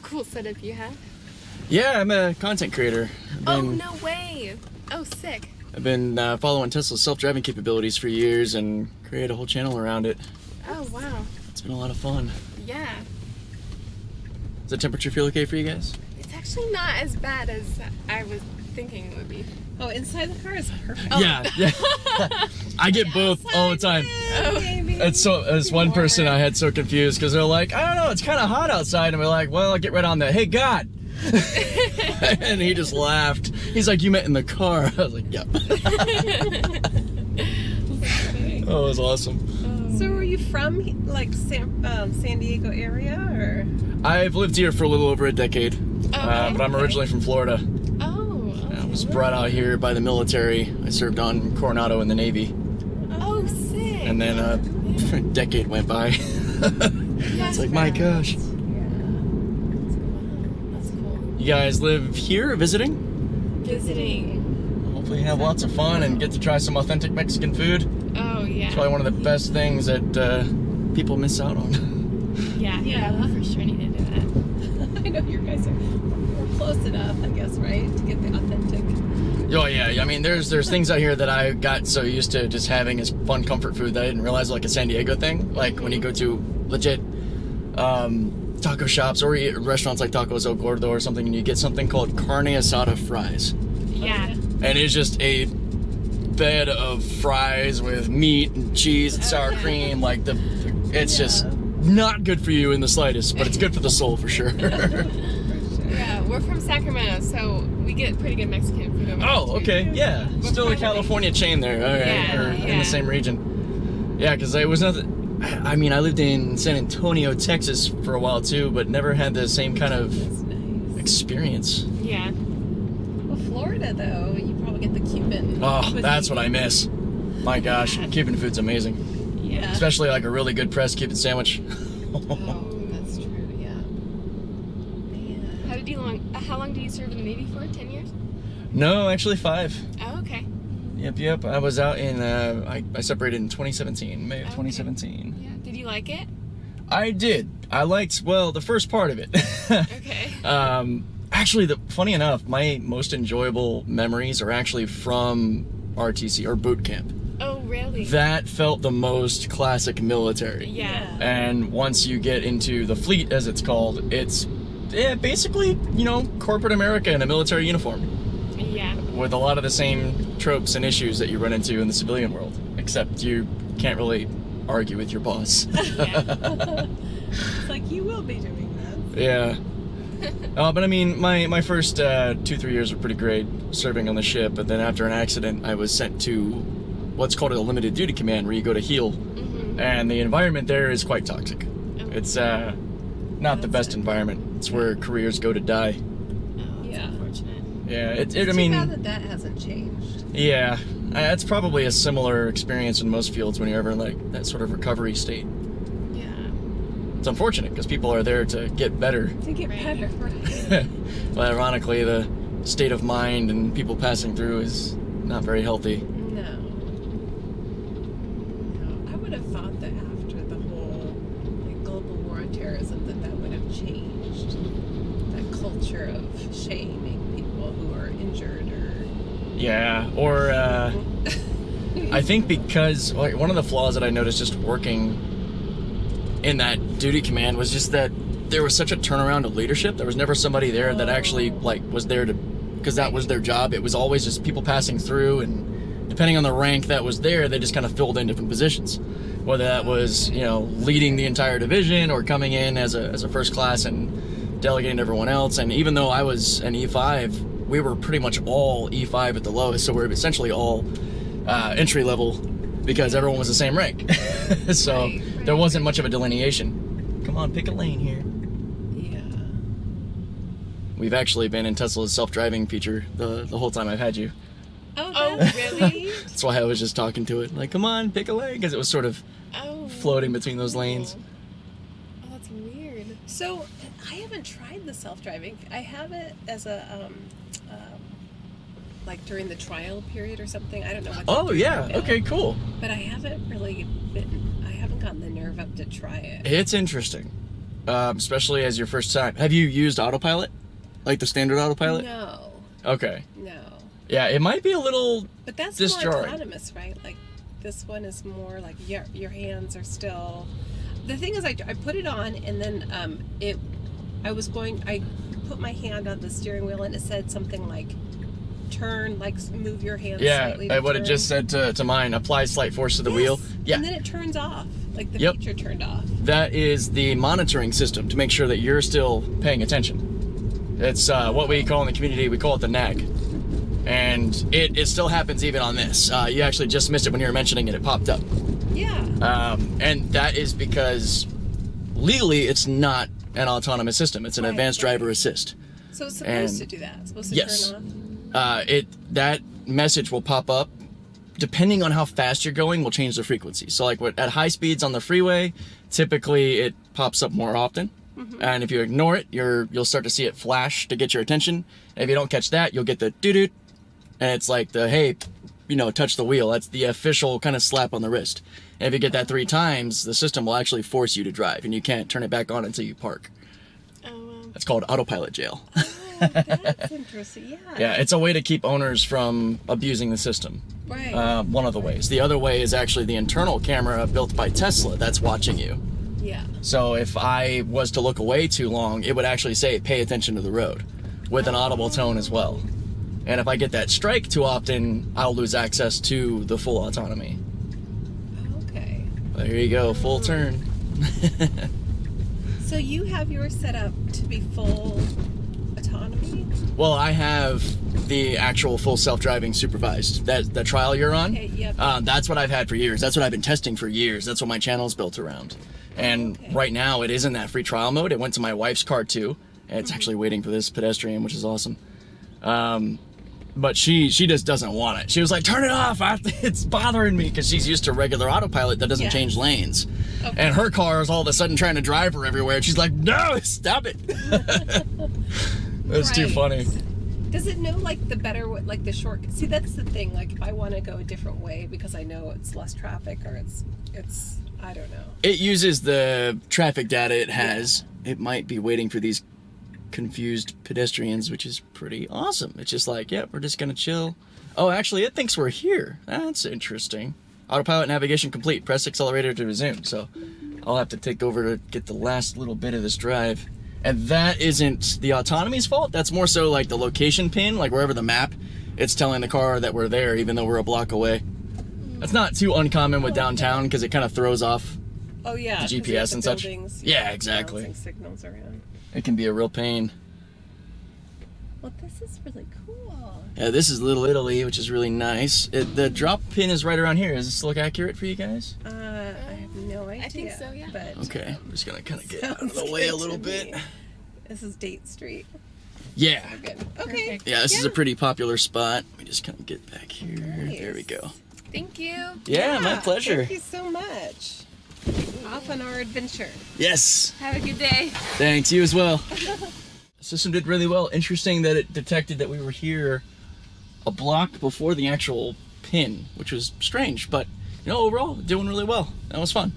cool setup you have. Yeah, I'm a content creator. Oh, no way. Oh, sick. I've been following Tesla's self-driving capabilities for years and created a whole channel around it. Oh, wow. It's been a lot of fun. Yeah. Does the temperature feel okay for you guys? It's actually not as bad as I was thinking it would be. Oh, inside the car is perfect. Oh. Yeah. I get both all the time. It's so as one person I had so confused because they're like, I don't know, it's kind of hot outside, and we're like, well, I'll get right on that. Hey, God. And he just laughed. He's like, you meant in the car. I was like, yep. Oh, it was awesome. So are you from like San Diego area or? I've lived here for a little over a decade, Okay. but I'm originally from Florida. Oh, okay. I was brought out here by the military. I served on Coronado in the Navy, Oh, sick. and then a decade went by. It's like, my gosh. That's cool. You guys live here visiting? Visiting. Hopefully you have lots of fun and get to try some authentic Mexican food. Oh, yeah. It's probably one of the best things that people miss out on. Yeah, Yeah. we for sure need to do that. I know you guys are close enough, I guess, right, to get the authentic. Oh yeah, I mean there's things out here that I got so used to just having as fun comfort food that I didn't realize like a San Diego thing. Like when you go to legit taco shops or eat restaurants like Tacos El Gordo or something, and you get something called carne asada fries. Yeah. And it's just a bed of fries with meat and cheese and sour cream. Like it's just not good for you in the slightest, but it's good for the soul for sure. Yeah, we're from Sacramento, so we get pretty good Mexican food over Oh, here, okay, too. yeah. Still a probably- California chain there, okay, Yeah, or in yeah. the same region. Yeah, because it was nothing. I mean, I lived in San Antonio, Texas for a while too, but never had the same kind of That's nice. experience. Yeah. Well, Florida though, you probably get the Cuban. Oh, cuisine. that's what I miss. My gosh, Cuban food's amazing. Yeah. Especially like a really good pressed Cuban sandwich. Oh, that's true. Yeah. Man. How long did you serve in the Navy for? 10 years? No, actually 5. Oh, okay. Yep. I was out in, I separated in 2017, May of Okay. 2017. Yeah. Did you like it? I did. I liked, well, the first part of it. Okay. Actually, funny enough, my most enjoyable memories are actually from RTC or boot camp. Oh, really? That felt the most classic military. Yeah. And once you get into the fleet, as it's called, it's basically, corporate America in a military uniform Yeah. with a lot of the same tropes and issues that you run into in the civilian world, except you can't really argue with your boss. Yeah. It's like you will be doing that. Yeah. But I mean, my first 2-3 years were pretty great serving on the ship, but then after an accident, I was sent to what's called a limited duty command, where you go to heal, and the environment there is quite toxic. It's not the best environment. It's where careers go to die. Oh, that's Yeah. unfortunate. Yeah, It's I too mean, bad that hasn't changed. yeah, it's probably a similar experience in most fields when you're ever in like that sort of recovery state. Yeah. It's unfortunate because people are there to get better. To get Right. better, right? But ironically, the state of mind and people passing through is not very healthy. No. I would have thought that after the whole global war on terrorism that would have changed. That culture of shaming people who are injured or... Yeah, or I think because like one of the flaws that I noticed just working in that duty command was just that there was such a turnaround of leadership. There was never somebody there that actually like was there to, because that was their job. It was always just people passing through, and depending on the rank that was there, they just kind of filled in different positions. Whether that was leading the entire division or coming in as a first class and delegating to everyone else. And even though I was an E5, we were pretty much all E5 at the lowest, so we're essentially all entry level because everyone was the same rank. So Right. there wasn't much of a delineation. Come on, pick a lane here. Yeah. We've actually been in Tesla's self-driving feature the whole time I've had you. Oh, that's really? neat. That's why I was just talking to it. Like, come on, pick a lane, because it was sort of Oh. floating between those lanes. Oh, that's weird. So, I haven't tried the self-driving. I have it as a, like during the trial period or something. I don't know what they're Oh, doing yeah. right now. Okay, cool. But I haven't really I haven't gotten the nerve up to try it. It's interesting. especially as your first time. Have you used Autopilot? Like the standard Autopilot? No. Okay. No. Yeah, it might be a little But that's disjarring. more autonomous, right? Like this one is more like your hands are still. The thing is, I put it on and then I put my hand on the steering wheel and it said something like turn, like move your hand slightly. Yeah, what it just said to mine, apply slight force to the wheel. Yeah. And then it turns off. Like the Yep. feature turned off. That is the monitoring system to make sure that you're still paying attention. It's what we call in the community, we call it the nag. And it still happens even on this. You actually just missed it when you were mentioning it. It popped up. Yeah. And that is because legally it's not an autonomous system. It's an advanced driver assist. So it's supposed to do that. It's supposed to Yes. turn off. That message will pop up. Depending on how fast you're going, will change the frequency. So like at high speeds on the freeway, typically it pops up more often. And if you ignore it, you'll start to see it flash to get your attention. And if you don't catch that, you'll get the doo-doo. And it's like the, hey, touch the wheel. That's the official kind of slap on the wrist. And if you get that 3 times, the system will actually force you to drive, and you can't turn it back on until you park. That's called autopilot jail. That's interesting. Yeah. Yeah, it's a way to keep owners from abusing the system. Right. One of the ways. The other way is actually the internal camera built by Tesla that's watching you. Yeah. So if I was to look away too long, it would actually say, pay attention to the road, with an audible tone as well. And if I get that strike too often, I'll lose access to the full autonomy. Okay. There you go, full turn. So you have yours set up to be full autonomy? Well, I have the actual full self-driving supervised. The trial you're on, Okay, yep. that's what I've had for years. That's what I've been testing for years. That's what my channel's built around. And right now it is in that free trial mode. It went to my wife's car too. And it's actually waiting for this pedestrian, which is awesome. But she just doesn't want it. She was like, turn it off. It's bothering me, because she's used to regular autopilot that doesn't change lanes. Okay. And her car is all of a sudden trying to drive her everywhere. And she's like, no, stop it. That's too funny. Does it know like the better, like the short? See, that's the thing. Like if I want to go a different way because I know it's less traffic, or it's I don't know. It uses the traffic data it has. Yeah. It might be waiting for these confused pedestrians, which is pretty awesome. It's just like, yeah, we're just gonna chill. Oh, actually, it thinks we're here. That's interesting. Autopilot navigation complete. Press accelerator to resume. So I'll have to take over to get the last little bit of this drive. And that isn't the autonomy's fault. That's more so like the location pin, like wherever the map, it's telling the car that we're there, even though we're a block away. That's not too uncommon with downtown, because it kind of throws off the GPS and such. Yeah, exactly. Signals around. It can be a real pain. Well, this is really cool. Yeah, this is Little Italy, which is really nice. The drop pin is right around here. Does this look accurate for you guys? I have no idea. I think so, yeah. But okay, I'm just gonna kind of get out of the way a little bit. This is Date Street. Yeah. Good. Okay. Perfect. Yeah, this is a pretty popular spot. Let me just kind of get back here. Nice. There we go. Thank you. Yeah, my pleasure. Thank you so much. Off on our adventure. Yes. Have a good day. Thanks, you as well. The system did really well. Interesting that it detected that we were here a block before the actual pin, which was strange, but overall, doing really well. That was fun.